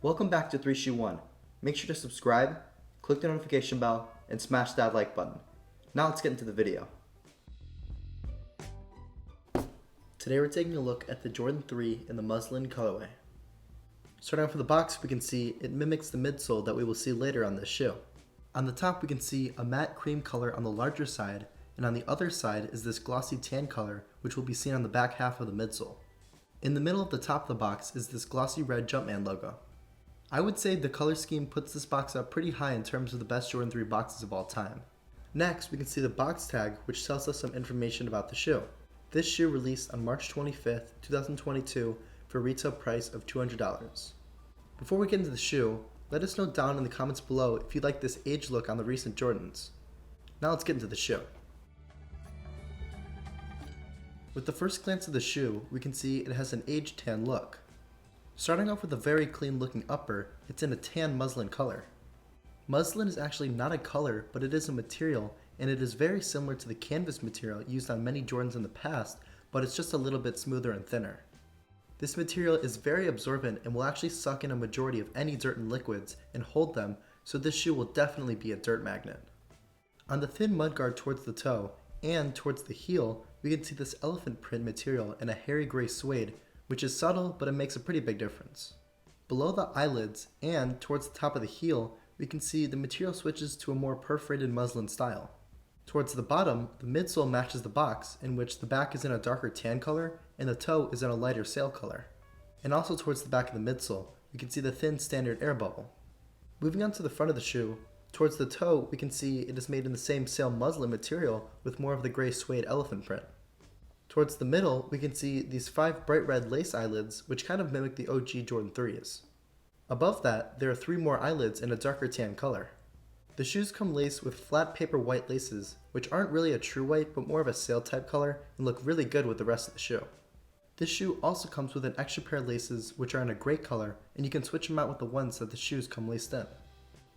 Welcome back to 3 Shoe 1. Make sure to subscribe, click the notification bell, and smash that like button. Now let's get into the video. Today we're taking a look at the Jordan 3 in the Muslin colorway. Starting off with the box, we can see it mimics the midsole that we will see later on this shoe. On the top we can see a matte cream color on the larger side, and on the other side is this glossy tan color which will be seen on the back half of the midsole. In the middle of the top of the box is this glossy red Jumpman logo. I would say the color scheme puts this box up pretty high in terms of the best Jordan 3 boxes of all time. Next, we can see the box tag, which tells us some information about the shoe. This shoe released on March 25th, 2022 for a retail price of $200. Before we get into the shoe, let us know down in the comments below if you like this age look on the recent Jordans. Now let's get into the shoe. With the first glance of the shoe, we can see it has an aged tan look. Starting off with a very clean looking upper, it's in a tan muslin color. Muslin is actually not a color, but it is a material, and it is very similar to the canvas material used on many Jordans in the past, but it's just a little bit smoother and thinner. This material is very absorbent and will actually suck in a majority of any dirt and liquids and hold them, so this shoe will definitely be a dirt magnet. On the thin mudguard towards the toe, and towards the heel, we can see this elephant print material in a hairy gray suede, which is subtle, but it makes a pretty big difference. Below the eyelids and towards the top of the heel, we can see the material switches to a more perforated muslin style. Towards the bottom, the midsole matches the box, in which the back is in a darker tan color and the toe is in a lighter sail color. And also towards the back of the midsole, we can see the thin standard air bubble. Moving on to the front of the shoe, towards the toe we can see it is made in the same sail muslin material with more of the gray suede elephant print. Towards the middle, we can see these 5 bright red lace eyelids, which kind of mimic the OG Jordan 3s. Above that, there are 3 more eyelids in a darker tan color. The shoes come laced with flat paper white laces, which aren't really a true white, but more of a sail type color, and look really good with the rest of the shoe. This shoe also comes with an extra pair of laces, which are in a gray color, and you can switch them out with the ones that the shoes come laced in.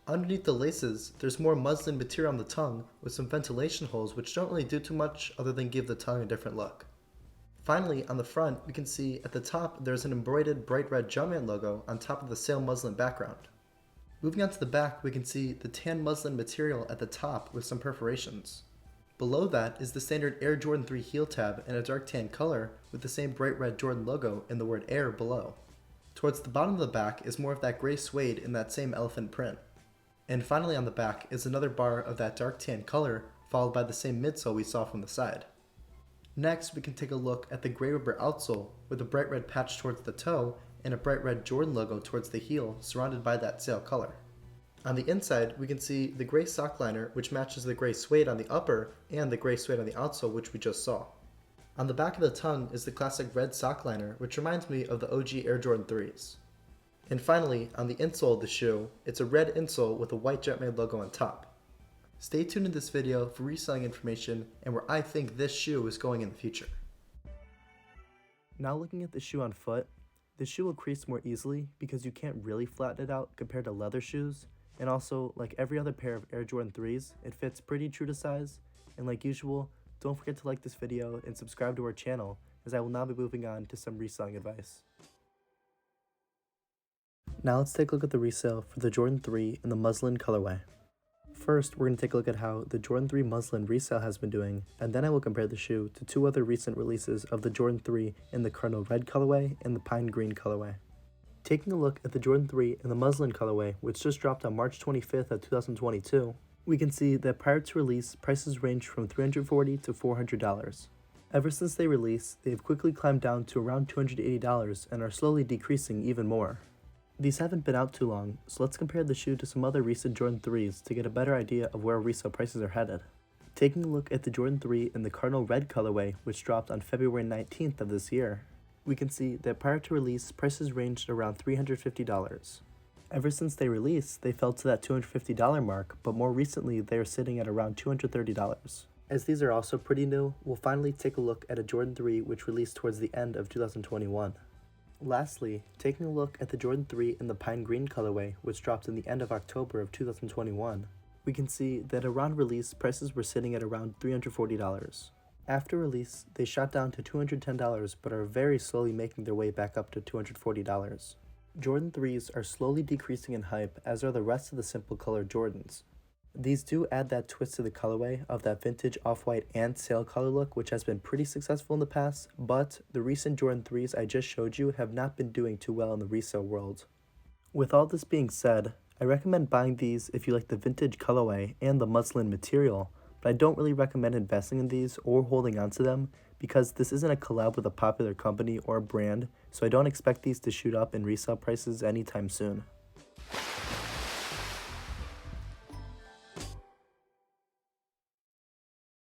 Underneath the laces, there's more muslin material on the tongue with some ventilation holes which don't really do too much other than give the tongue a different look. Finally, on the front, we can see at the top there's an embroidered bright red Jumpman logo on top of the sail muslin background. Moving on to the back, we can see the tan muslin material at the top with some perforations. Below that is the standard Air Jordan 3 heel tab in a dark tan color with the same bright red Jordan logo and the word Air below. Towards the bottom of the back is more of that gray suede in that same elephant print. And finally on the back is another bar of that dark tan color, followed by the same midsole we saw from the side. Next, we can take a look at the gray rubber outsole with a bright red patch towards the toe and a bright red Jordan logo towards the heel, surrounded by that sail color. On the inside, we can see the gray sock liner, which matches the gray suede on the upper and the gray suede on the outsole, which we just saw. On the back of the tongue is the classic red sock liner, which reminds me of the OG Air Jordan 3s. And finally, on the insole of the shoe, it's a red insole with a white Jumpman logo on top. Stay tuned in this video for reselling information and where I think this shoe is going in the future. Now looking at the shoe on foot, the shoe will crease more easily because you can't really flatten it out compared to leather shoes, and also, like every other pair of Air Jordan 3s, it fits pretty true to size, and like usual, don't forget to like this video and subscribe to our channel, as I will now be moving on to some reselling advice. Now let's take a look at the resale for the Jordan 3 in the muslin colorway. First, we're going to take a look at how the Jordan 3 muslin resale has been doing, and then I will compare the shoe to 2 other recent releases of the Jordan 3 in the Cardinal Red colorway and the Pine Green colorway. Taking a look at the Jordan 3 in the muslin colorway, which just dropped on March 25th of 2022, we can see that prior to release, prices ranged from $340 to $400. Ever since they released, they've quickly climbed down to around $280 and are slowly decreasing even more. These haven't been out too long, so let's compare the shoe to some other recent Jordan 3s to get a better idea of where resale prices are headed. Taking a look at the Jordan 3 in the Cardinal Red colorway, which dropped on February 19th of this year, we can see that prior to release, prices ranged around $350. Ever since they released, they fell to that $250 mark, but more recently they are sitting at around $230. As these are also pretty new, we'll finally take a look at a Jordan 3 which released towards the end of 2021. Lastly, taking a look at the Jordan 3 in the Pine Green colorway, which dropped in the end of October of 2021, we can see that around release, prices were sitting at around $340. After release, they shot down to $210 but are very slowly making their way back up to $240. Jordan 3s are slowly decreasing in hype, as are the rest of the simple color Jordans. These do add that twist to the colorway of that vintage off-white and sail color look, which has been pretty successful in the past, but the recent Jordan 3s I just showed you have not been doing too well in the resale world. With all this being said, I recommend buying these if you like the vintage colorway and the muslin material, but I don't really recommend investing in these or holding on to them because this isn't a collab with a popular company or brand, so I don't expect these to shoot up in resale prices anytime soon.